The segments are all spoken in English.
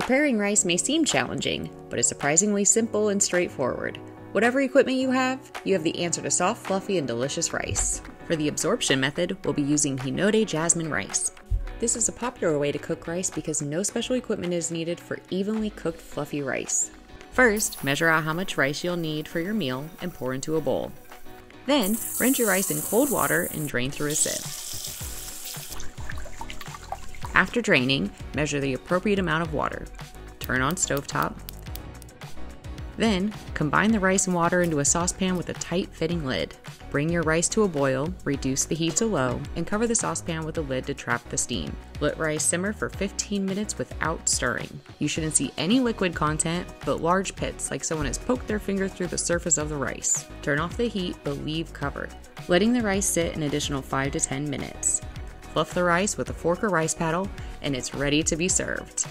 Preparing rice may seem challenging, but is surprisingly simple and straightforward. Whatever equipment you have the answer to soft, fluffy, and delicious rice. For the absorption method, we'll be using Hinode jasmine rice. This is a popular way to cook rice because no special equipment is needed for evenly cooked fluffy rice. First, measure out how much rice you'll need for your meal and pour into a bowl. Then, rinse your rice in cold water and drain through a sieve. After draining, measure the appropriate amount of water. Turn on stovetop. Then, combine the rice and water into a saucepan with a tight-fitting lid. Bring your rice to a boil, reduce the heat to low, and cover the saucepan with a lid to trap the steam. Let rice simmer for 15 minutes without stirring. You shouldn't see any liquid content, but large pits like someone has poked their finger through the surface of the rice. Turn off the heat, but leave covered, letting the rice sit an additional 5 to 10 minutes. Fluff the rice with a fork or rice paddle, and it's ready to be served.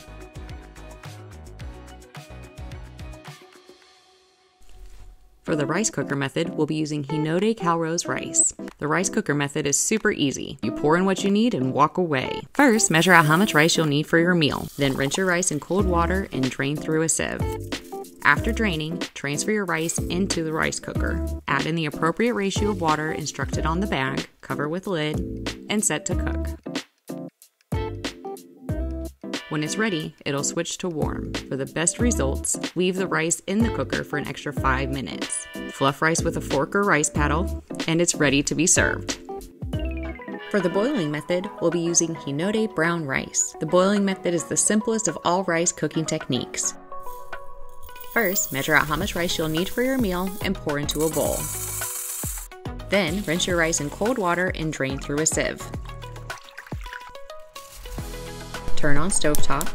For the rice cooker method, we'll be using Hinode Calrose rice. The rice cooker method is super easy. You pour in what you need and walk away. First, measure out how much rice you'll need for your meal. Then rinse your rice in cold water and drain through a sieve. After draining, transfer your rice into the rice cooker. Add in the appropriate ratio of water instructed on the bag, cover with lid, and set to cook. When it's ready, it'll switch to warm. For the best results, leave the rice in the cooker for an extra 5 minutes. Fluff rice with a fork or rice paddle, and it's ready to be served. For the boiling method, we'll be using Hinode brown rice. The boiling method is the simplest of all rice cooking techniques. First, measure out how much rice you'll need for your meal and pour into a bowl. Then, rinse your rice in cold water and drain through a sieve. Turn on stovetop.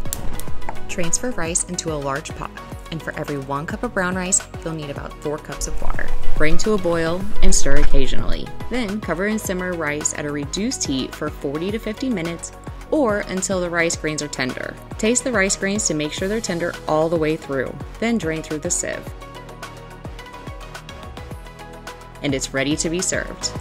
Transfer rice into a large pot, and for every 1 cup of brown rice, you'll need about 4 cups of water. Bring to a boil and stir occasionally. Then cover and simmer rice at a reduced heat for 40 to 50 minutes or until the rice grains are tender. Taste the rice grains to make sure they're tender all the way through, then drain through the sieve. And it's ready to be served.